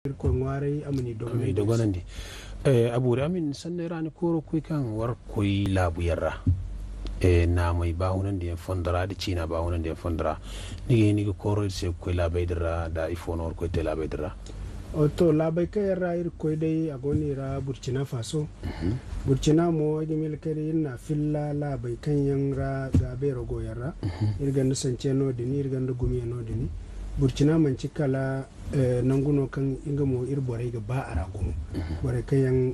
ko ngware amani dogonandi abure amin sanne rani koro kuy kan war koy labu yarra na mai bahunan da fondara da cina bahunan da fondara ni koro se koy labai dira da iphone or koy te labai dira to labai ka yarra ir koy dai agoni ra burkina faso burkina mo gimil kare na filla labai kan yan ra ga be rogo yarra irgan sance no dini irgan gumi no dini burkina man cikala nanguno kan inga mo ir bore ga ba ara gumu bore kayan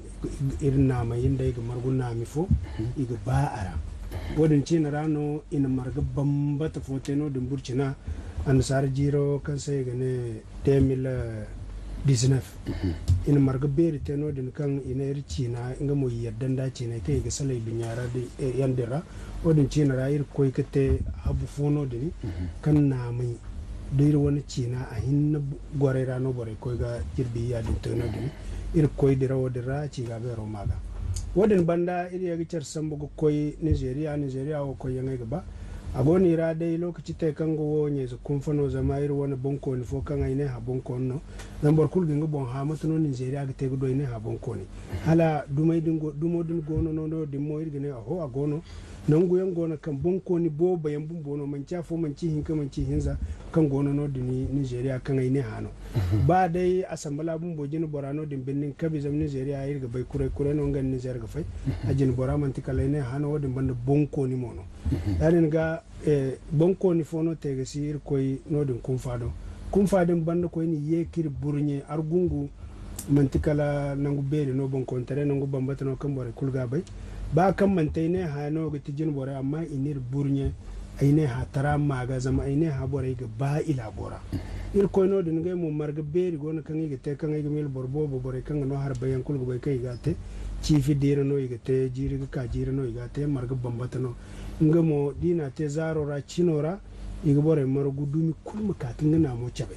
irin na mai inda ga marguna mi fo iga ba ara wadin cina rano ina marga bambata foteno din burkina an sar jiro kan sai ga ne 2019 ina marga beri teno din kan ina ir cina inga mo yaddan da cina kai ga salai binyara da yandira wadin cina ra ir koy kate abu fono din kan na mai dai wani cina a hinna gore rano bore koy ga jirbi ya din tono din ir koy dira wodira ci ga be romaga wadin banda ir ya gicar sambu go koy Nigeria o koy yanga ga ba agoni ra dai lokaci tay kan go wonye zu kumfano zama ir wani bonko ni fo kan ai ne ha bonko no lambar kul ginga bon ha matuno Nigeria ga te go ne ha bonko ni hala dumai dingo dumo din gono no dimmo ir gine ho agono nangu yan gona kan bonko ni bo bayan bumbono man fo man ci hinka man ci hinza kan gona no dini Nigeria kan ai ne hano ba dai asambala bumbo jin borano din binnin kabi zam Nigeria ayir ga bai kure no ngan Nigeria ga fai ajin bora man tikala ne hano wadin banda bonko ni mono dalin ga bonko ni fono te ga sir koy no din kun fadin banda koy ni yekir burnye argungu man tikala nangu beri no bonko tare nangu bambata no kan bore kulga bai ba kan mantai ne ha no ga tijin bore amma inir burnye aine ha tara maga zama aine ha bore ga ba ila bora ir koy no din ga mo marga beri gona kan ga te kan ga mil borbo bore kan no har bayan kul ga kai ga te cifi dira no ga te jiri ga ka jira no ga te marga bambata no nga mo dina te zaro ra cinora iga bore mar gudumi kulma ka tinga na mo chabe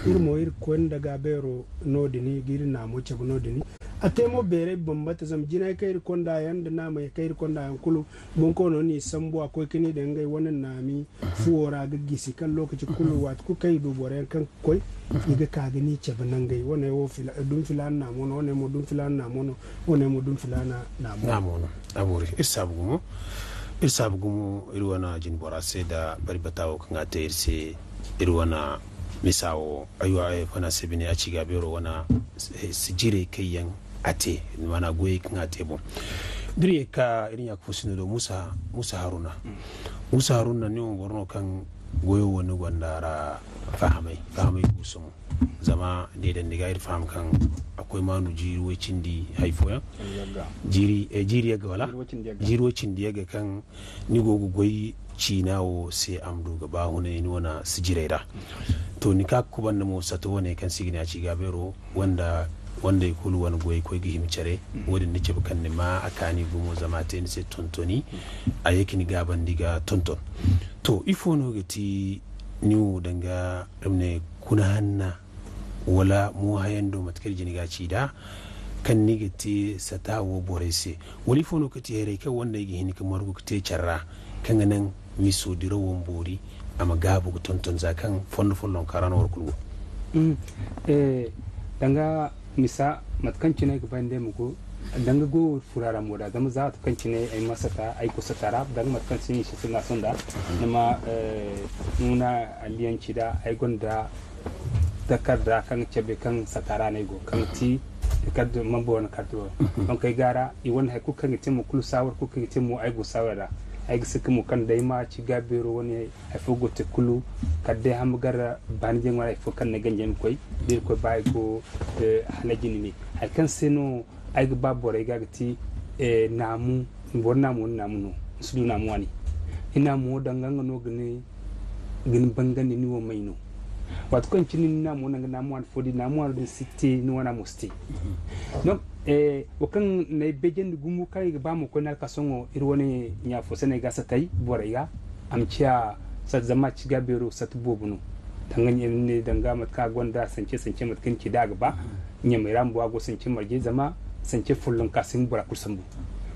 ir mo ir kon daga bero no dini giri na mo chabe no dini atemo bere bambata zam jina kai konda yanda na mai kai konda yan kulu bon kono ni sambo akoy kini da ngai wannan nami fuora ga gisi kan lokaci kulu wat ku kai du bore kan koy iga ka gani chabe nan gai wannan wo fila dun filan na mo no ne mo dun filan na mo no wannan mo dun filana na mo aburi isabu gumu irwana jin bora sai da barbatawo kan ta irse irwana misawo aywa ay fana sebine a ci gabero wana sijire kayan ate wana goyi kan ate bon dire ka irin ya kusino do Musa Haruna ne borno kan goyo wani gwandara fahamai kusumu zama da idan diga ir faham kan akwai manu jirwacin di haifoya jiri ya ga wala jirwacin di ya ga kan ni gogo goyi cinawo sai amdu ga bahu ne ni wana sijiraira to ni ka kuban da mo sato wane kan sigina ci gabero wanda ya kulu wani goyi koi gihim cire wadin nake bukan ne ma akani gumo zama ta ni sai tontoni a yake ni gaban diga tonton to ifo no gati niu danga ne kuna hanna wala mu hayan do matkar jiniga ci da kan nigati satawo borese wali fono kati here ka wanda yake hin kamar ku te charra kan nan mi so diro wombori ama gabu ku tonton zakan fondo karano war kulgo danga misa matkanci ne ga bande mugo danga go furara moda zama za ta kanci ne ai masata ai kusa tara danga matkanci shi suna sonda nama nuna aliyanci da ai gonda takarda kan cebe kan satara ne go kan ti takarda mambo wani kardo don kai gara i wani haiku kan ti mu kulu sawar ku kan ti mu ai go sawara ai gisa mu kan dai ma ci gabero wani ai fogo te kulu kadde ham gara banje ngara fo kan ne ganjen koy dir ko bay go halajini ni ai kan seno ai ga babore ga ti namu borna mu namu no sudu namu wani ina mu danganga no gni bangani ni wo mai no wat ko chini namu nanga namu an fodi namu an city ni wana musti no wakan ne bejen gumu kai ga bamu ko na kasongo irwone nya fo Senegal satai borega amcia sa zama ci gabero sat bobunu dangan ne danga matka gonda sance matkin ki daga ba nya mai rambo go sance marje zama sance fullun kasin bura kusambu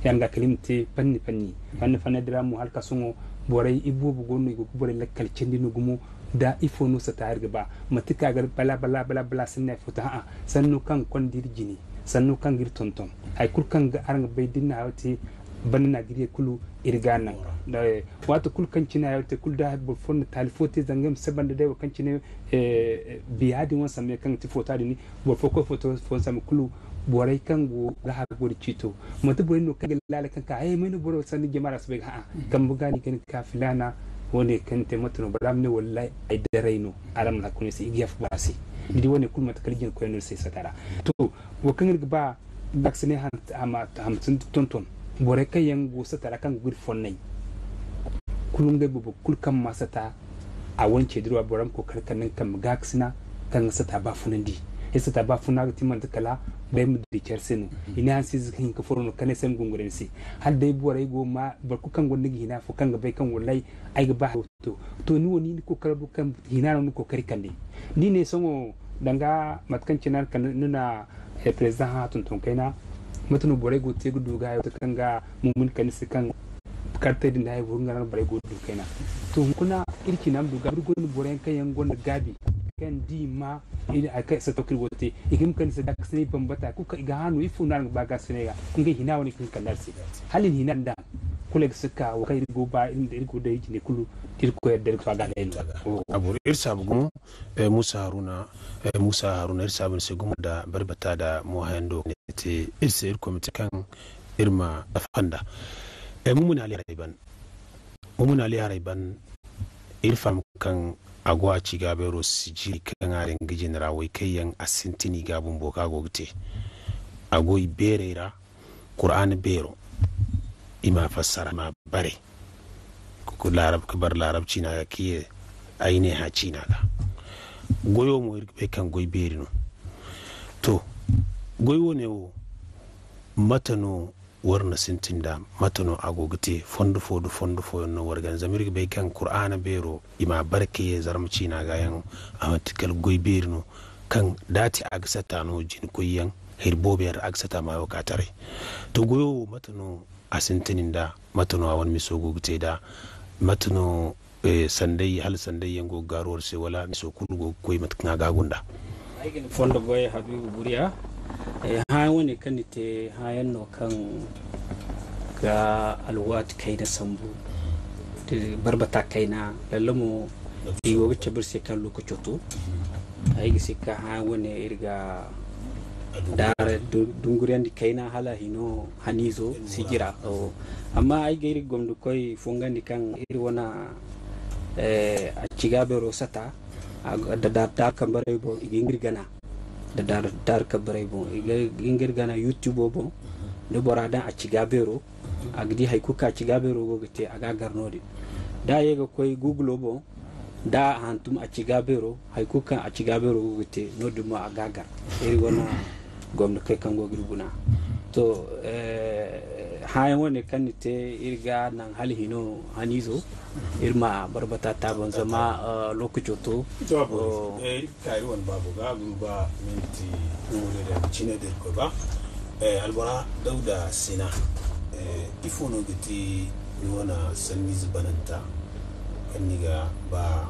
yanga kalimte fanni diramu halka songo boray ibubu gonno go boray lakkal cendino gumo da ifo no sa tayar ba matika gar bala sinna futa a sannu kan kondir jini sannu kan gir tonton hay kul kan ga aranga bai dinna hawti banna giriye kulu irgana da wato kul kan cina hawti kul da bo fon talfote zangam sabanda da kan cina biyadi won samme kan ti fota dini bo foko foto fon sam kulu borai kan go ga ha gori cito mutu borai no kan lala kan ka ay meno boro sani jamara su bai ha kan buga ni kan ka filana woni kan te mutu no badam ne wallahi ay daraino aram la kuni si igiyaf basi di woni kul mata kalijin ko no sai satara to wo kan ba vaccine han ama hamsin tonton borai kan yan go satara kan guri fonnai kulun ga bubu kul kan masata a wance dirwa boram ko karkanin kan gaksina kan sata ba funandi yasa ta ba funa ga timan kala bai mu da kersenu ina han siz kin ka forno kane sem gungure si hal dai borai go ma bar ku kan gonni hina fu kan ga bai kan wallahi ai ga ba to ni woni ko karbu kan hina no ko kari kan ni ne songo danga matkan cinar kan nuna president ha tun kaina mutunu borai go te gudu ga ta kan ga mun kan si kan karta din da ai wurin garan borai go du kaina to kuna irki nam du ga burgon borai kan yan gon gabi kan di ma ina aka sa to kirwote igim kan sa dak sene bambata ku ka ga hanu ifu nan ba ga sene ga ngai hina wani kin kan darsi halin hina da kula ga suka wa kai rigo ba inda rigo da yake ne kulu tirko yadda ka ga lelo abu irsa bugu Musa Haruna irsa bin se gumu da barbata da mohando ne te irsa ir komite kan irma afanda mumuna ali haraiban irfam kan agwa ci gabe ro siji kan arin gijin rawai kayan asintini gabun boka gogte agoyi berera qur'an bero ima fassara ma bare ku larab kabar larabci na kiye aine ha cina ga goyo mo irbe kan goyi berino to goyo ne o matano warna sintinda matano agogte fondo no wargan zamir be kan qur'ana bero ima barke ye zarmci na gayan amatikal goy berno kan dati agsata no jin koyan hirbobe ar agsata ma wakatare to goyo matano asintininda matano awan miso gogte da matano sandai hal sandai yango garor se wala miso kulgo koy matkna gagunda fondo goy habibu buriya ha wani kan te hayan no kan ga alwat kai da sambu da barbata kai na lallamu digo ga cebir se kan lokaci to ai gisi ka ha wani irga dare dunguriyan di kai na hala hino hanizo sigira amma ai ga iri gomdu koy fongandi kan iri wana a cigabe rosata da kan bare bo igingir gana da dar ka bare bon ingir gana youtube bon de borada a cigabero agdi hay kuka cigabero go gete aga garnode da yega koy google bon da hantum a cigabero hay kuka a cigabero go gete noduma aga gar eri wona gomno kay kango grubuna to hay woni kanite irga nan hal hino hanizo irma barbata taban zama lokaci to kai won babu ga ba minti da cine da ko ba albara dauda sina ifono giti wona sanni zubananta kanniga ba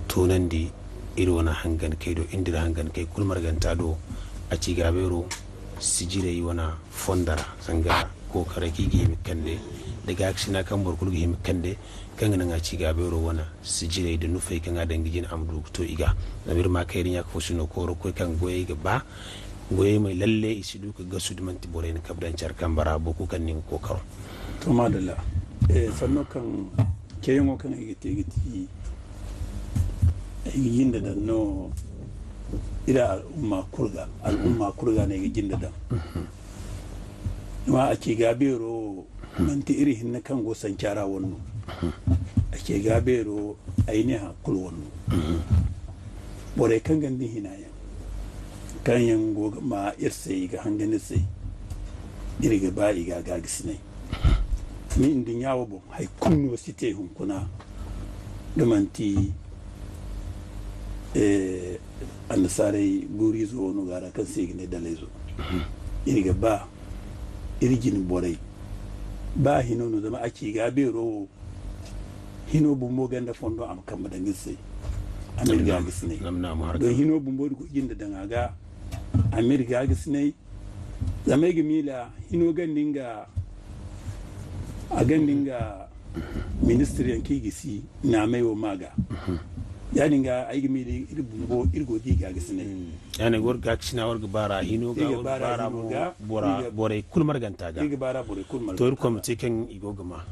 tonan di iri wona hangan kai do indira hangan kai kulmar ganta do a ci gabero sijire yi wona fondara sanga ko karaki gi mikande daga aksina kan borkul gi mikande kan nan a ci gabero wona sijire da nufai kan adan gijin amdu to iga zamir ma kai rinya ko suno ko ko kan goye ga ba goye mai lalle isidu ka gasu da manti bore ne kabdan charkan bara boku kan nin ko karo to madalla sanno kan keyo kan igiti yinda da no ira al'umma kurga ne ga jinda da ma ake gabero manti iri hinna kan go sancara wannan ake gabero ainiha kul wannan bore kan gandi hinaya kan yan go ma irse ga hangane sai iri ga bai ga gagisne ni indin yawo bon hay kunno site hun kuna dumanti annasarai guri zo wani gara kan sai gine da laizo iriga ba irgin borai ba hino no zama ake ga bero hino bu mo ganda fondo am kan da ngise amerika gisne namna mu har don hino bumbo ko jinda danga amerika gisne zame mila hino gandinga a gandinga ministry yanki gisi na mai wa maga ya dinga aigi mili iri bumbo irgo diga gisne yani gor ga kishina war bara hino ga bara bora bore kulmar ganta ga iga bara bore kulmar to ko mu cikin igo gama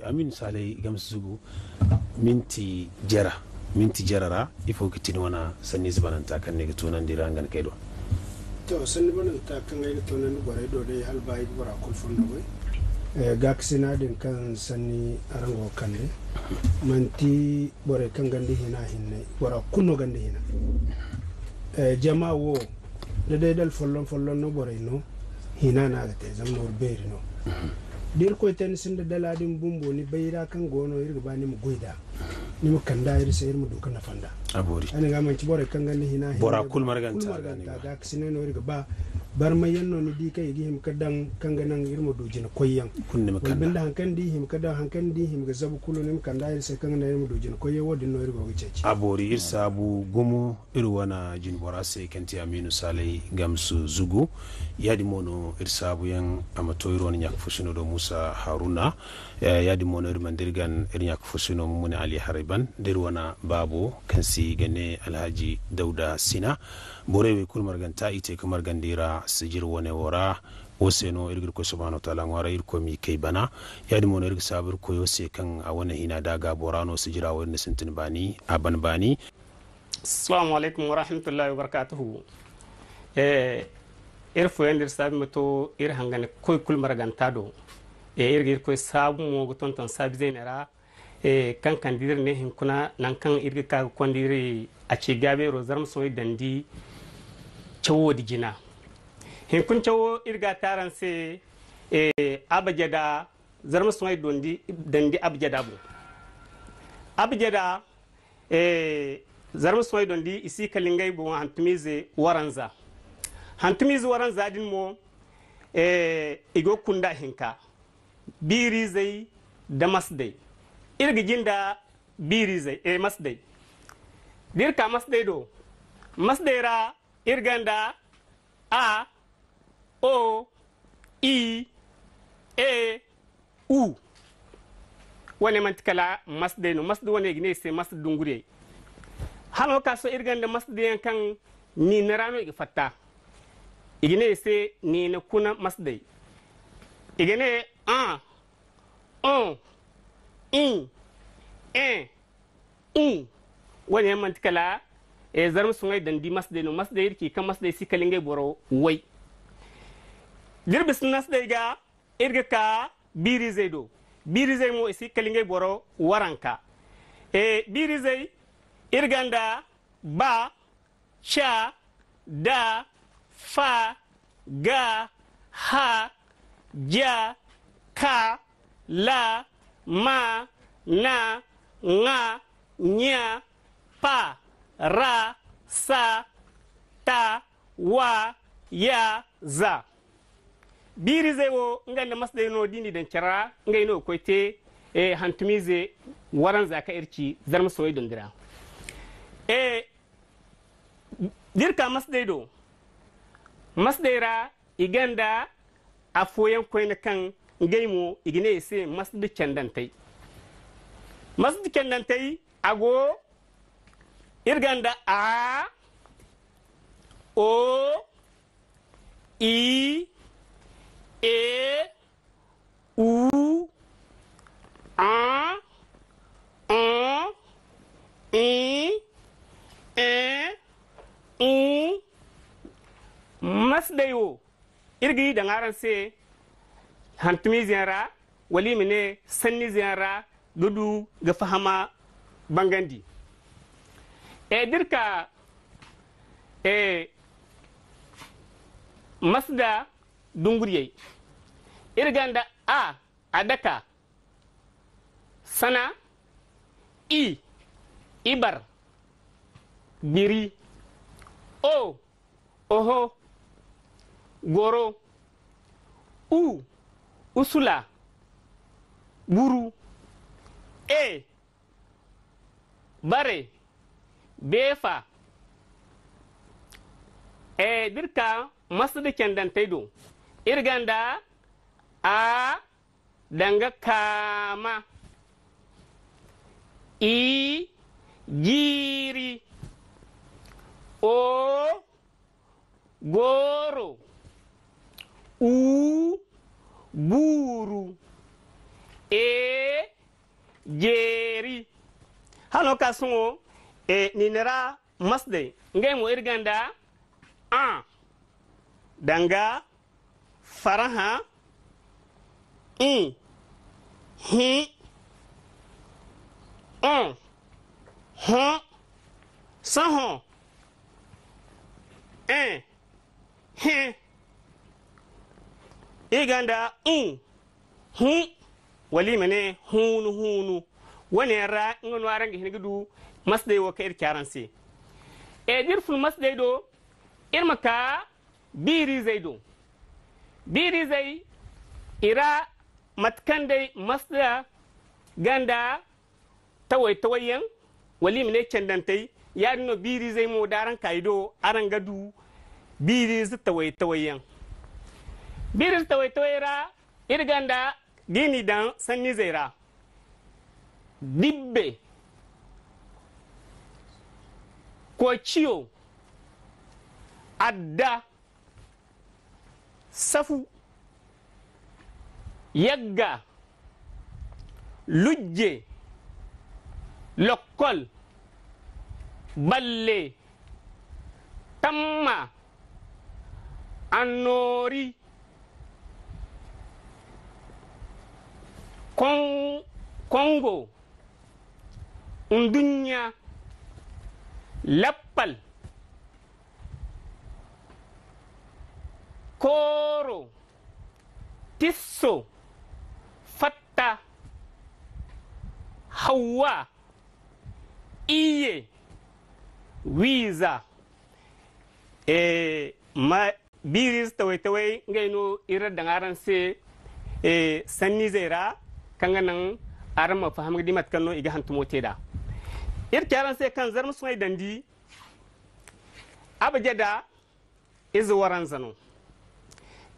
amin salai gamsugo minti jarara ifo kitini wana sanni zubananta kan ne tunan dira ngan kaido to sanni bananta kan ai tunan gore do dai halbai bora kulfun do gaksina din kan sanni arango kan ne manti bore kan gandi hina hinne bora kunno gandi hina jama wo da dai dal follon no bore no hina na ga te zamno beri no dir ko ten sinde daladin bumbo ni bayira kan gono irga bani mu goida ni mu kanda ir sayir mu duka na fanda abori ani ga man ci bore kan gandi hina bora kul marganta ga kisine no irga ba bar ma yanno ni di kay gi him kadan kan ganan irmo dojina koyan kunne makanda binda hankan di him kadan hankan di him ga zabu kulu nim kanda ir sai kan na irmo dojina koyan wodin no irgo giceci abori irsabu gumu irwana jin bora sai kanti aminu salai gamsu zugu yadi mono irsabu yan amato irwana nyak fushino do musa haruna yadi mono irmandirgan irnyak fushino mumuni ali hariban dirwana babu kansi gane alhaji dauda sina borewe kulmar ganta ite kamar gandira sijir wane wora oseno irgir ko subhanahu wa ta'ala ngara irko mi kay bana yadi mono irgir sabir ko yose kan a wana hina daga borano sijira wani sintin bani aban bani. Assalamu alaikum wa rahmatullahi wa barakatuhu. Irfo yandir sabi mato ir hangane koy kulmar ganta do irgir ko sabu mo tonton sabi zainara kan kandir ne hin kuna nan kan irgir ka kondiri a ce gabe rozarm soy dandi cawo digina hin kun cawo irga taran se abajada zarm soy dandi abjada bu abjada zarm soy dandi isi kalingay bu hantumize waranza din mo igo kunda hinka biri zai da masdai irga jinda biri zai masdai dirka masdai do masdaira irganda a o i e u wane mantikala masdai no masdu wane gine se masdu dungure hano kaso irganda masdai kan ni narano iga fatta igine se ni na kuna masdai igine a on in u wani mantikala zarm sungai dandi masdai no masdai irki kan masdai si kalinge boro wai dirbis nasdai ga irga ka biri zai do biri zai mo isi kalinge boro waranka biri zai irganda ba cha da fa ga ha ja ka la ma na nga nya pa ra sa ta wa ya za biri zai wo nganda masdai no dini dan kira ngai no koite hantumize waran zaka irci zarma soyi dondira dirka masdai do masdaira iganda afoyan koina kan ngai mo igine se masdu kendantai ago irganda a o i e u a i e u masdayo irgi da ngaran se hantumi ziyara wali mine sanni ziyara dudu ga fahama bangandi dirka masda dunguriyai irganda a adaka sana ibar biri o oho goro usula buru bare befa dirka masda kendantaido irganda a danga kama i jiri o goro u buru e jeri hano kasungo ninera masde ngay mo irganda a danga faraha i hi on ho saho he iganda hu wali mane hunu wani ra ngon warangi hinigudu masde wo ka irkaransi dirful masde do irmaka biri zaido biri zai ira matkande masda ganda tawayen wali mane candantai yarino biri zai mo daran kaido arangadu biri zu tawayen biri tawayra irganda gini dan sanni zaira dibbe ko ciyo adda safu yagga lujje lokkol balle tamma annori kongo undunya lappal koro tisso fatta hawa iye wiza ma biris tawai ngaino irar dangaran se sanni zaira kanga nan arama faham di mat kanno iga hantumo teda irkaran se kan zarmu sunai dandi abajada izu waran zano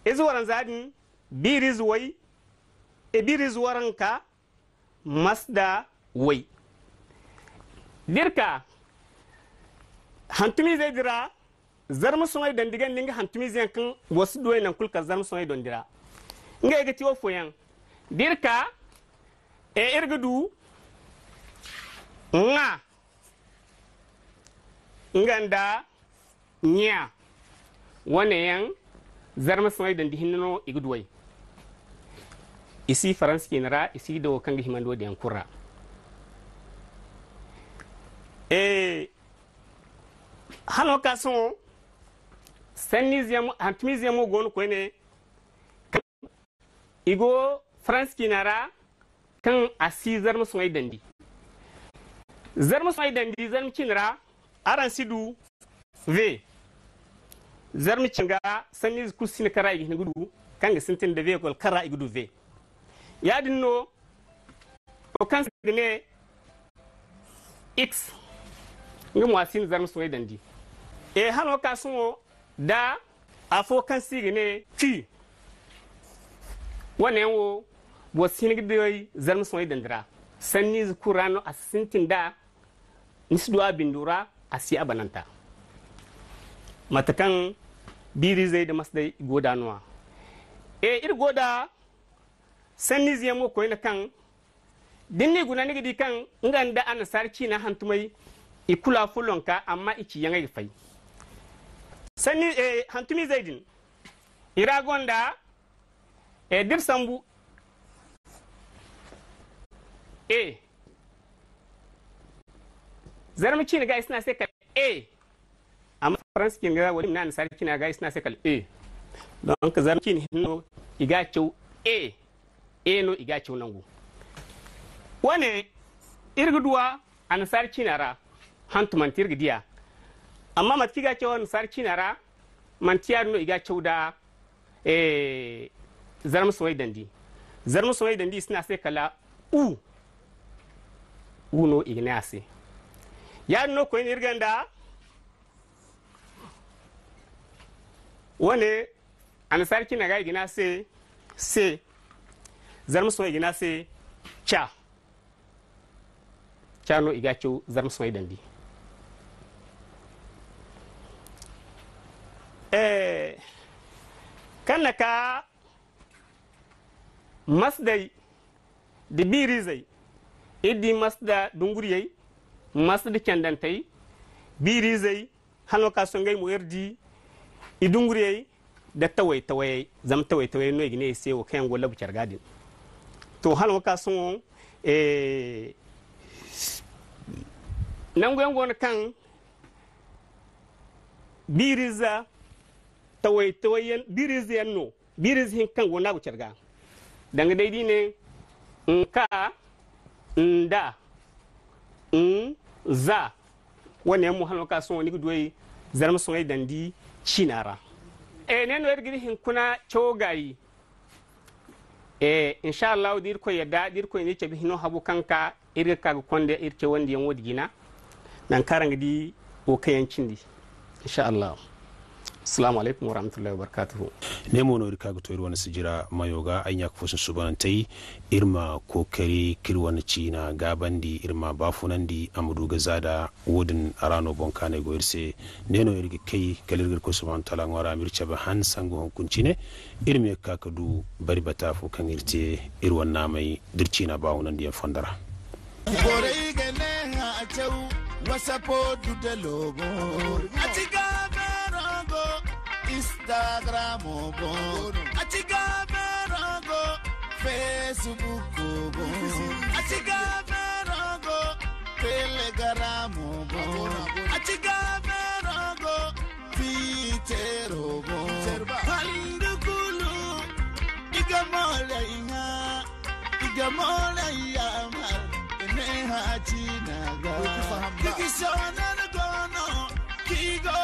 izu waran zadin biris wai biris waran ka masda wai dirka hantumi zai dira zarmu sunai dandigan ninga hantumi zai kan wasu doye nan kulka zarmu sunai dondira nga iga tiwo foyan dirka irgudu nga nganda nya wane yan zarma sunai dandi hinno igudwai isi faranski nara isi do kanga himando de yankura hano kason sanniziam hantmiziam gonu ko ne igo franski nara kan asi zarma sunai dandi zarma sunai dandi zarma kinra aran sidu v zarma cinga sanniz kusine kara igi gudu kanga sintin da v kol kara igudu v yadin no o kan ne x ngam wasin zarma sunai dandi hano kasun da afo kan sigine t wane wo wasin gidai zarma sunai dandira sanni kurano asintin da nisduwa bindura asi abananta matakan biri zai da masdai godanuwa ir goda sanni ziyamo ko ina kan dinni guna ni gidi kan nganda ana sarki na hantumai ikula fulonka amma iki yanga fai sanni hantumi zaidin iragonda dirsambu zarmi cini ga isna sai kal amma france kin ga wani nan sarki na ga isna sai kal donc zarmi cini no iga cew no iga cew nangu wane irguduwa an sarki nara hantu man tirgidiya amma mat kiga cew an sarki nara man tiyar no iga cew da zarmi soy dandi isna sai kala uno ignase ya no ko irganda wane an sarki na ga gina se zarmu so gina se cha no iga chu zarmu so dandi kanaka masdai da birizai idi masda dunguriyai masda candantai birizai hano ka songai mu yardi idunguriyai da tawai zam tawai no igine sai o kayan golla bucar gadin to hano ka son nan goyon kan biriza tawai biriza no biriza hin kan gona bucar ga danga dai ne nka nda za wani mu hano ka son ni gudoi zarma son dandi chinara ne no ergiri hin kuna chogayi insha Allah dir ko yadda dir ko ni cebi hino habu kanka irga ka konde irce wandi yan wodi gina nan karanga di o kayancin di insha Allah. Assalamu alaikum warahmatullahi wabarakatuh. Nemo no rikaga to irwana sijira mayoga anya kufusun subantai irma kokari kirwana cina gabandi irma bafunandi amudu gazada wodin arano bonkane goirse neno irgi kai kalirgir ko suban talan wara mircha ba han sango honkuncine irme kakadu bari batafu kan irte irwana mai dircina bawunandi fondara. Gorei gene ha chau wasapo dudalogo atiga Instagram bo atiga merongo Facebook bo atiga merongo Telegram bo atiga merongo Twitter bo halindu kulu igamola ya mar ne ha chinaga kikishona gono kigo